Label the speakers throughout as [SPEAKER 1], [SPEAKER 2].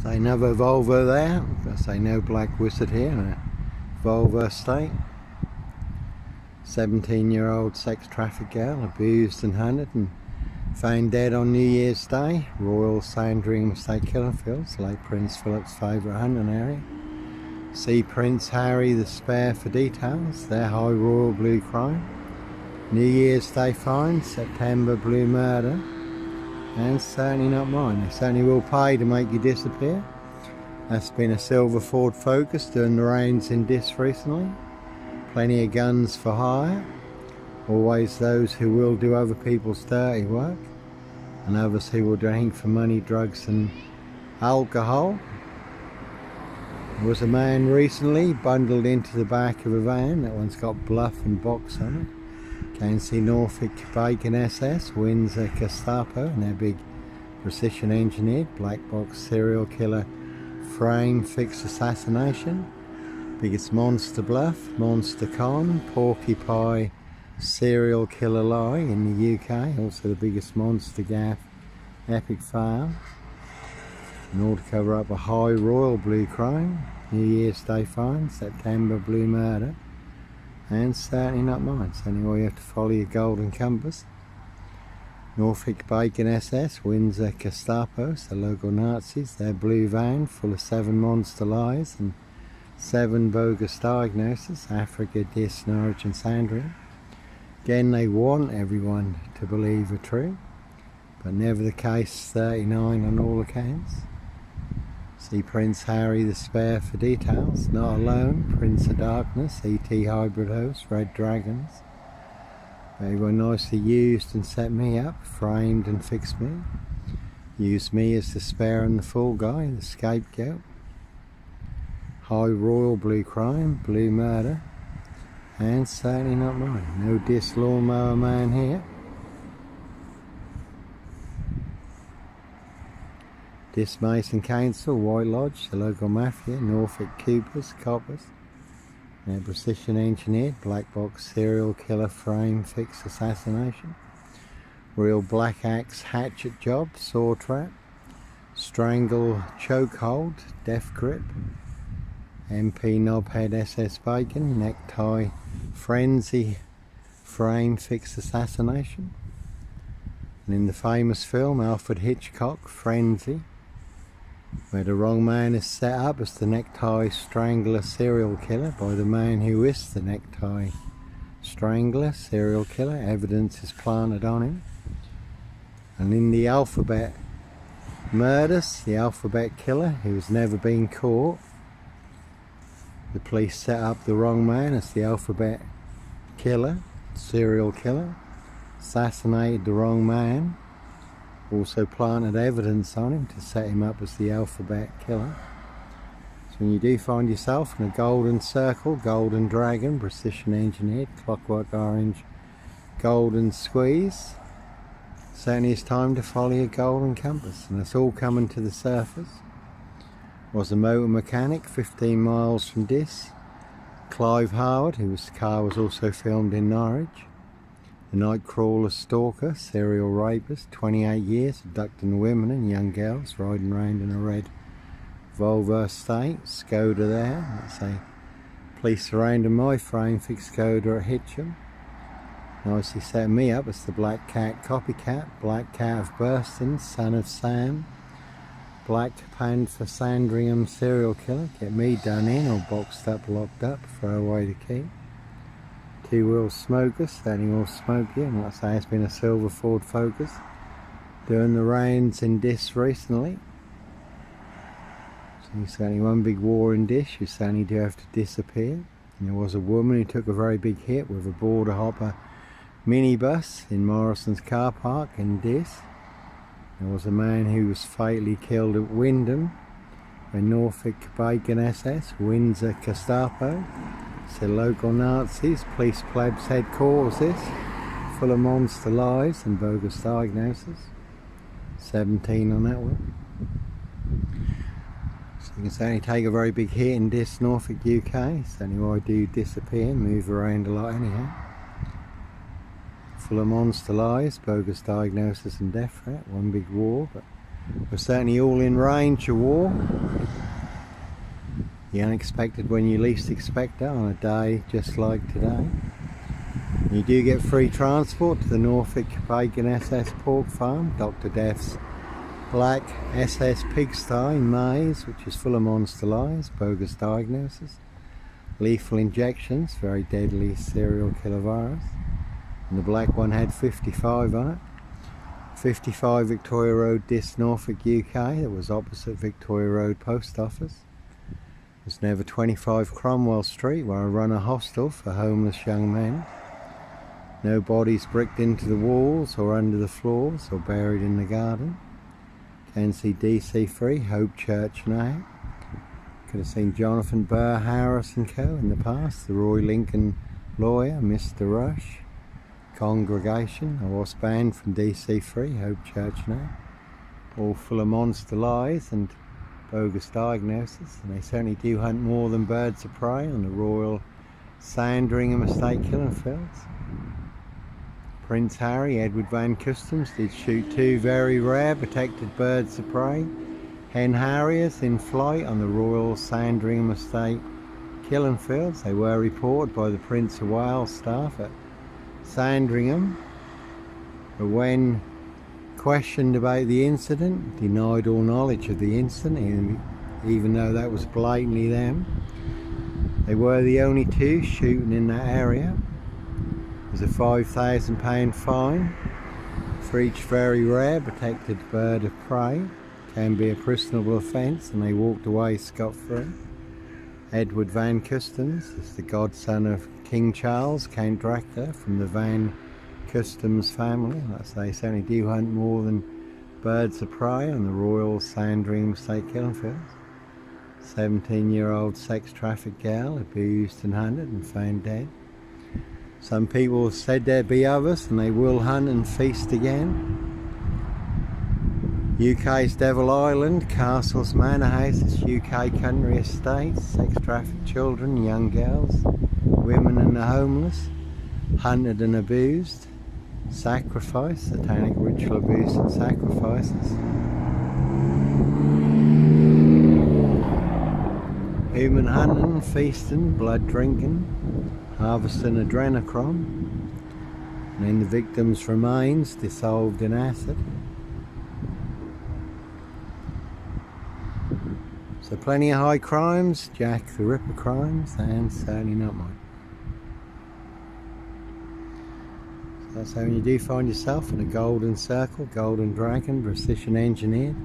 [SPEAKER 1] So another Volvo there. I say no black wizard here in a Volvo estate. 17-year-old sex trafficked girl abused and hunted and found dead on New Year's Day. Royal Sandringham State Killing Fields, late Prince Philip's favourite hunting area. See Prince Harry the Spare for details. Their high royal blue crime. New Year's Day find, September blue murder. And certainly not mine. They certainly will pay to make you disappear. That's been a silver Ford Focus doing the rounds in Dis recently. Plenty of guns for hire. Always those who will do other people's dirty work. And others who will drink for money, drugs and alcohol. There was a man recently bundled into the back of a van. That one's got Bluff and Box on it. Can see Norfolk Bacon SS, Windsor Gestapo, and their big precision engineered black box serial killer frame fixed assassination. Biggest monster bluff, monster con, porcupine serial killer lie in the UK. Also the biggest monster gaff epic fail. In order to cover up a high royal blue crime, New Year's Day find, September blue murder. And certainly not mine. So anyway, you have to follow your golden compass. Norfolk Bacon SS, Windsor Gestapos, the local Nazis, their blue van full of 7 monster lies and 7 bogus diagnoses, Africa, Dis, Norwich and Sandringham. Again, they want everyone to believe are true, but never the case 39 on all accounts. See Prince Harry the Spare for details. Not alone, Prince of Darkness, ET hybrid host, Red Dragons. They were nicely used and set me up, framed and fixed me. Used me as the spare and the fool guy, the scapegoat. High royal blue crime, blue murder. And certainly not mine. No Dis lawnmower man here. Dis Mason Council, White Lodge, the local mafia, Norfolk Coopers, Coppers, their precision engineered black box serial killer frame fixed assassination, real black axe hatchet job, saw trap, strangle chokehold, death grip, MP knobhead SS Bacon, necktie frenzy frame fixed assassination, and in the famous film Alfred Hitchcock, Frenzy, where the wrong man is set up as the necktie strangler serial killer by the man who is the necktie strangler serial killer. Evidence is planted on him. And in the alphabet murders, the alphabet killer who has never been caught, the police set up the wrong man as the alphabet killer, serial killer, assassinated the wrong man. Also planted evidence on him to set him up as the alphabet killer. So when you do find yourself in a golden circle, golden dragon, precision engineered, clockwork orange, golden squeeze, certainly it's time to follow your golden compass. And it's all coming to the surface. Was a motor mechanic 15 miles from Dis. Clive Howard, whose car was also filmed in Norwich. The Nightcrawler stalker, serial rapist, 28 years, abducting women and young girls, riding around in a red Volvo estate, Skoda there. Let's say police surrounding my frame fixed Skoda at Hitcham. Nicely set me up as the Black Cat copycat, Black Cat of Burston, son of Sam, Black Panther Sandringham serial killer, get me done in or boxed up, locked up, throw away the key. 2-wheel smokers, certainly will smoke you, and like I say, it's been a silver Ford Focus doing the rounds in Dis recently. So certainly one big war in Dis, you certainly do have to disappear. And there was a woman who took a very big hit with a border hopper minibus in Morrison's car park in Dis. There was a man who was fatally killed at Wyndham, a Norfolk Bacon SS, Windsor Gestapo. So local Nazis, police plebs headquarters, full of monster lies and bogus diagnoses. 17 on that one. So you can certainly take a very big hit in Dis, Norfolk, UK. Certainly why I do disappear, move around a lot anyhow. Full of monster lies, bogus diagnosis and death threat, one big war, but We're certainly all in range of war. The unexpected when you least expect it on a day just like today. You do get free transport to the Norfolk Bacon SS Pork Farm, Dr. Death's Black SS Pigsty Maize, which is full of monster lies, bogus diagnosis, lethal injections, very deadly serial killer virus. And the black one had 55 on it. 55 Victoria Road, Dis, Norfolk, UK. That was opposite Victoria Road Post Office. There's never 25 Cromwell Street, where I run a hostel for homeless young men. No bodies bricked into the walls or under the floors or buried in the garden. Can see DC3, Hope Church now. Could have seen Jonathan Burr Harris and Co. in the past. The Roy Lincoln lawyer, Mr. Rush. Congregation. I was banned from DC3, Hope Church now. All full of monster lies and bogus diagnosis. And they certainly do hunt more than birds of prey on the Royal Sandringham estate killing fields. Prince Harry, Edward Van Customs, did shoot 2 very rare protected birds of prey, hen harriers in flight on the Royal Sandringham estate killing fields. They were reported by the Prince of Wales staff at Sandringham, but when questioned about the incident, denied all knowledge of the incident, even though that was blatantly them. They were the only 2 shooting in that area. There's a £5,000 fine for each very rare protected bird of prey. Can be a personable offence, and they walked away scot-free. Edward Van Customs is the godson of King Charles, Count Dracula, from the Van Customs family. Like I say, certainly do hunt more than birds of prey on the Royal Sandringham State Killing Fields. 17-year-old sex trafficked girl abused and hunted and found dead. Some people said there'd be others, and they will hunt and feast again. UK's Devil Island, castles, manor houses, UK country estates, sex trafficked children, young girls, women and the homeless, hunted and abused, sacrifice, satanic ritual abuse and sacrifices. Human hunting, feasting, blood drinking, harvesting adrenochrome, and then the victim's remains dissolved in acid. So plenty of high crimes, Jack the Ripper crimes, and certainly not mine. So that's how when you do find yourself in a golden circle, golden dragon, precision engineered,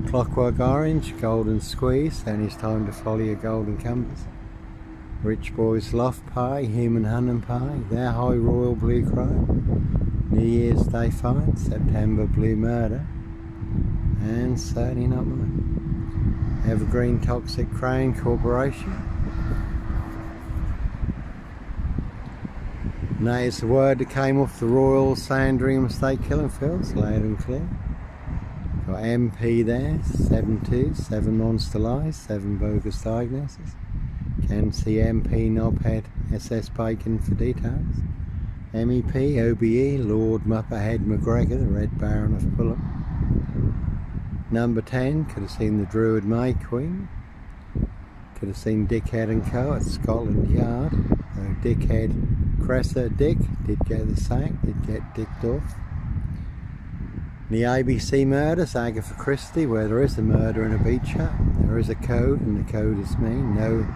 [SPEAKER 1] clockwork orange, golden squeeze, then it's time to follow your golden compass. Rich boys loft pie, human hunting pie, their high royal blue crime, New Year's Day fine, September blue murder, and certainly not mine. Evergreen Toxic Crane Corporation. And that is the word that came off the Royal Sandringham Estate Killing Fields, loud and clear. Got MP there, 7-2, 7 monster lies, 7 bogus diagnoses. Can see MP Knobhead SS Bacon for details. MEP OBE Lord Muppethead McGregor, the Red Baron of Fulham. Number 10, could have seen the Druid May Queen. Could have seen Dickhead and Co at Scotland Yard. Dickhead Cresser Dick did get the sack, did get dicked off. The ABC murders, Agatha Christie, where there is a murder in a beach hut, there is a code, and the code is me. No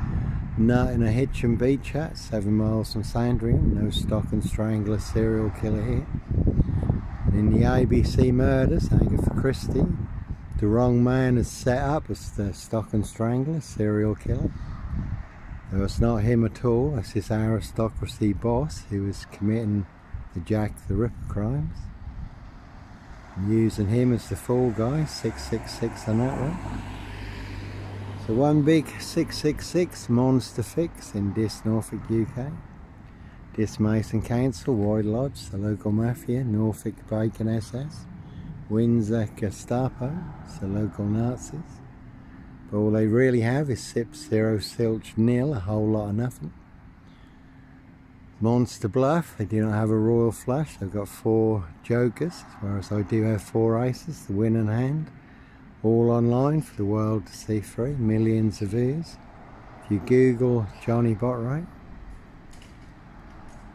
[SPEAKER 1] nut in a Hitchin beach hut, 7 miles from Sandringham. No stock and strangler serial killer here. And in the ABC murders, Agatha Christie, the wrong man is set up as the stock and strangler, serial killer. Though it's not him at all, it's his aristocracy boss who is committing the Jack the Ripper crimes. And using him as the fall guy, 666 on that one. So one big 666 monster fix in Dis, Norfolk, UK. Dis Mason Council, White Lodge, the local mafia, Norfolk Bacon SS. Windsor Gestapo, so local Nazis. But all they really have is SIP 0 Silch nil, a whole lot of nothing. Monster Bluff, they do not have a royal flush, they've got 4 jokers, whereas I do have 4 aces, the winning hand, all online for the world to see free, millions of views. If you Google Johnny Botwright,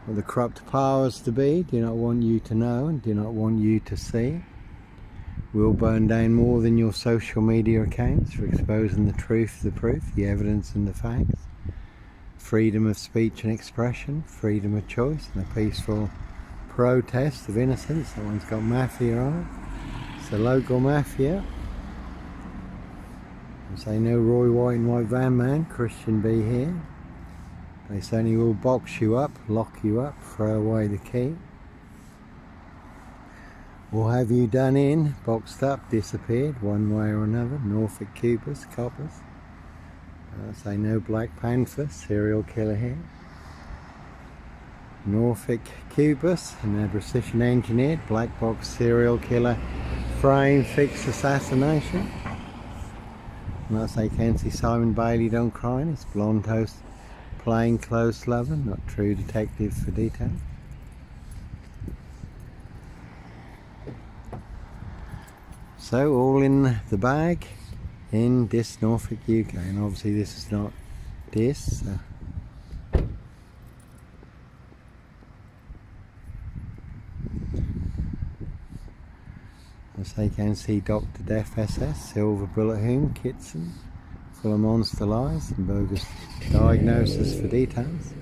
[SPEAKER 1] what the corrupt powers to be do not want you to know and do not want you to see, will burn down more than your social media accounts for exposing the truth, the proof, the evidence and the facts. Freedom of speech and expression, freedom of choice, and a peaceful protest of innocence. That one's got mafia on it. It's a local mafia. They say no Roy White and White Van Man, Christian be here. They certainly will box you up, lock you up, throw away the key. Or have you done in, boxed up, disappeared one way or another. Norfolk Cubers, coppers. Say no Black Panther, serial killer here. Norfolk Cubus, and their precision engineered black box serial killer frame fixed assassination. And I say can't see Simon Bailey don't cry, it's blonde toast plain clothes lover, not true detective for detail. So all in the bag in this Norfolk UK, and obviously this is not this. As they can see Dr. Death SS, Silver Bullet Whom, Kitson, full of monster lies and bogus diagnosis for details.